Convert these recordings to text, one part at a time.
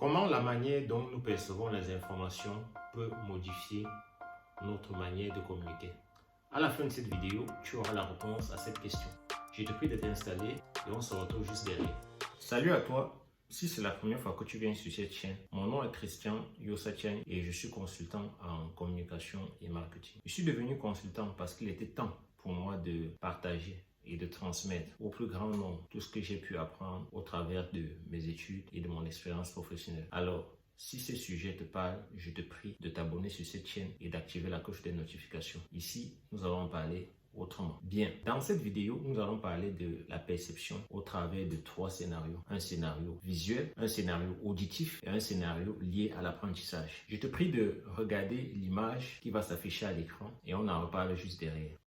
Comment la manière dont nous percevons les informations peut modifier notre manière de communiquer? À la fin de cette vidéo, tu auras la réponse à cette question. Je te prie de t'installer et on se retrouve juste derrière. Salut à toi! Si c'est la première fois que tu viens sur cette chaîne, mon nom est Christian Yossatian et je suis consultant en communication et marketing. Je suis devenu consultant parce qu'il était temps pour moi de partager et de transmettre au plus grand nombre tout ce que j'ai pu apprendre au travers de mes études et de mon expérience professionnelle. Alors, si ce sujet te parle, je te prie de t'abonner sur cette chaîne et d'activer la cloche des notifications. Ici, nous allons parler autrement. Bien, dans cette vidéo, nous allons parler de la perception au travers de 3 scénarios. Un scénario visuel, un scénario auditif et un scénario lié à l'apprentissage. Je te prie de regarder l'image qui va s'afficher à l'écran et on en reparle juste derrière.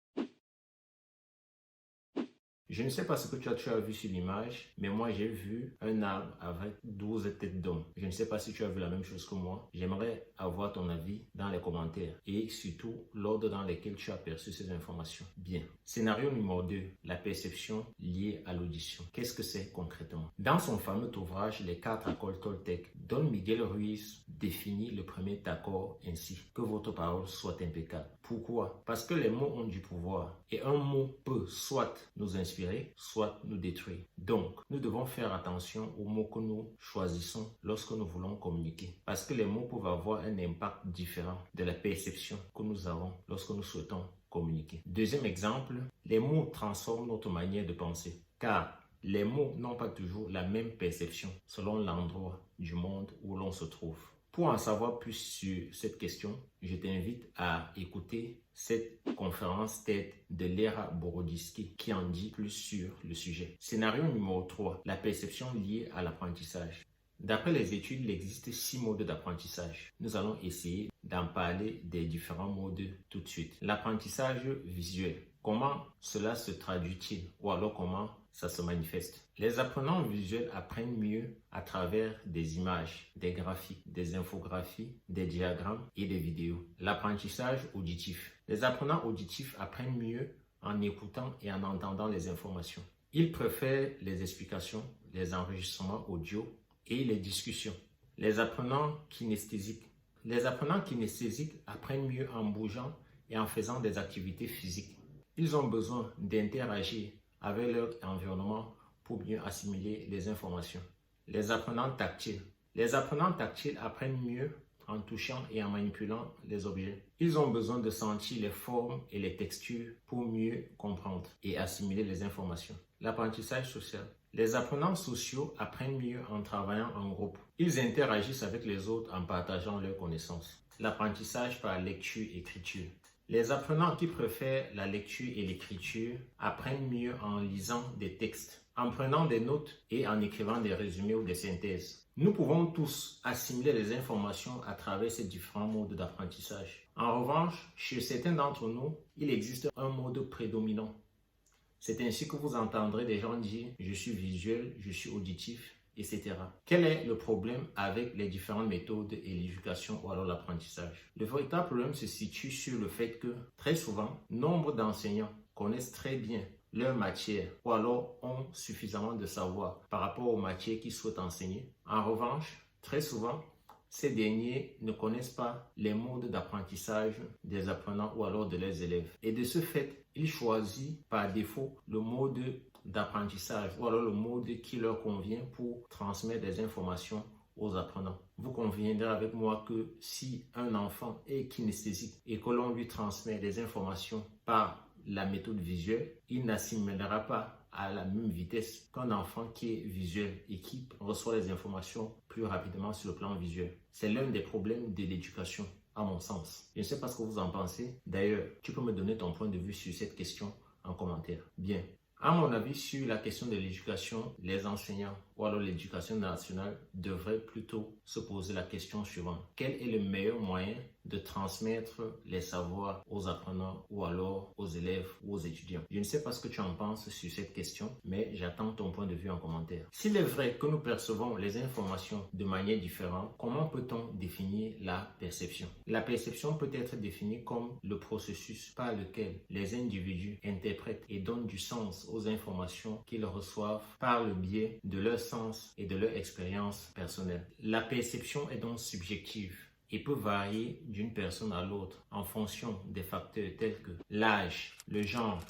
Je ne sais pas ce que tu as vu sur l'image, mais moi j'ai vu un arbre avec 12 têtes d'hommes. Je ne sais pas si tu as vu la même chose que moi. J'aimerais avoir ton avis dans les commentaires et surtout l'ordre dans lequel tu as perçu ces informations. Bien. Scénario numéro 2, la perception liée à l'audition. Qu'est-ce que c'est concrètement? Dans son fameux ouvrage Les 4 accords Toltec, Don Miguel Ruiz définit le premier accord ainsi: que votre parole soit impeccable. Pourquoi? Parce que les mots ont du pouvoir et un mot peut soit nous inspirer, soit nous détruire. Donc, nous devons faire attention aux mots que nous choisissons lorsque nous voulons communiquer. Parce que les mots peuvent avoir un impact différent de la perception que nous avons lorsque nous souhaitons communiquer. Deuxième exemple, les mots transforment notre manière de penser. Car les mots n'ont pas toujours la même perception selon l'endroit du monde où l'on se trouve. Pour en savoir plus sur cette question, je t'invite à écouter cette conférence TED de Lera Boroditsky qui en dit plus sur le sujet. Scénario numéro 3, la perception liée à l'apprentissage. D'après les études, il existe 6 modes d'apprentissage. Nous allons essayer d'en parler des différents modes tout de suite. L'apprentissage visuel. Comment cela se traduit-il ou alors comment ça se manifeste? Les apprenants visuels apprennent mieux à travers des images, des graphiques, des infographies, des diagrammes et des vidéos. L'apprentissage auditif. Les apprenants auditifs apprennent mieux en écoutant et en entendant les informations. Ils préfèrent les explications, les enregistrements audio et les discussions. Les apprenants kinesthésiques. Les apprenants kinesthésiques apprennent mieux en bougeant et en faisant des activités physiques. Ils ont besoin d'interagir avec leur environnement pour mieux assimiler les informations. Les apprenants tactiles. Les apprenants tactiles apprennent mieux en touchant et en manipulant les objets. Ils ont besoin de sentir les formes et les textures pour mieux comprendre et assimiler les informations. L'apprentissage social. Les apprenants sociaux apprennent mieux en travaillant en groupe. Ils interagissent avec les autres en partageant leurs connaissances. L'apprentissage par lecture-écriture. Les apprenants qui préfèrent la lecture et l'écriture apprennent mieux en lisant des textes, en prenant des notes et en écrivant des résumés ou des synthèses. Nous pouvons tous assimiler les informations à travers ces différents modes d'apprentissage. En revanche, chez certains d'entre nous, il existe un mode prédominant. C'est ainsi que vous entendrez des gens dire « je suis visuel, je suis auditif », etc. Quel est le problème avec les différentes méthodes et l'éducation ou alors l'apprentissage? Le véritable problème se situe sur le fait que, très souvent, nombre d'enseignants connaissent très bien leur matière ou alors ont suffisamment de savoir par rapport aux matières qu'ils souhaitent enseigner. En revanche, très souvent, ces derniers ne connaissent pas les modes d'apprentissage des apprenants ou alors de leurs élèves. Et de ce fait, ils choisissent par défaut le mode d'apprentissage ou alors le mode qui leur convient pour transmettre des informations aux apprenants. Vous conviendrez avec moi que si un enfant est kinesthésique et que l'on lui transmet des informations par la méthode visuelle, il n'assimilera pas à la même vitesse qu'un enfant qui est visuel et qui reçoit les informations plus rapidement sur le plan visuel. C'est l'un des problèmes de l'éducation, à mon sens. Je ne sais pas ce que vous en pensez. D'ailleurs, tu peux me donner ton point de vue sur cette question en commentaire. Bien. À mon avis, sur la question de l'éducation, les enseignants ou alors l'éducation nationale devraient plutôt se poser la question suivante. Quel est le meilleur moyen de transmettre les savoirs aux apprenants ou alors aux élèves ou aux étudiants? Je ne sais pas ce que tu en penses sur cette question, mais j'attends ton point de vue en commentaire. S'il est vrai que nous percevons les informations de manière différente, comment peut-on définir la perception? La perception peut être définie comme le processus par lequel les individus interprètent et donnent du sens aux informations qu'ils reçoivent par le biais de leur sens et de leur expérience personnelle. La perception est donc subjective et peut varier d'une personne à l'autre en fonction des facteurs tels que l'âge, le genre,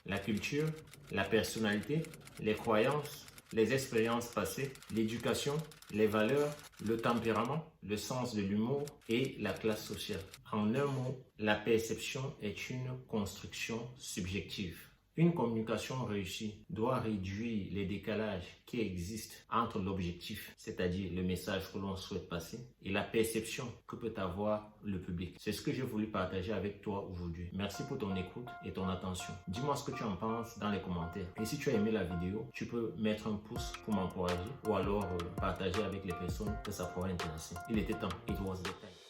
la culture, la personnalité, les croyances, les expériences passées, l'éducation, les valeurs, le tempérament, le sens de l'humour et la classe sociale. En un mot, la perception est une construction subjective. Une communication réussie doit réduire les décalages qui existent entre l'objectif, c'est-à-dire le message que l'on souhaite passer, et la perception que peut avoir le public. C'est ce que j'ai voulu partager avec toi aujourd'hui. Merci pour ton écoute et ton attention. Dis-moi ce que tu en penses dans les commentaires. Et si tu as aimé la vidéo, tu peux mettre un pouce pour m'encourager ou alors partager avec les personnes que ça pourrait intéresser. Il était temps. It was the time.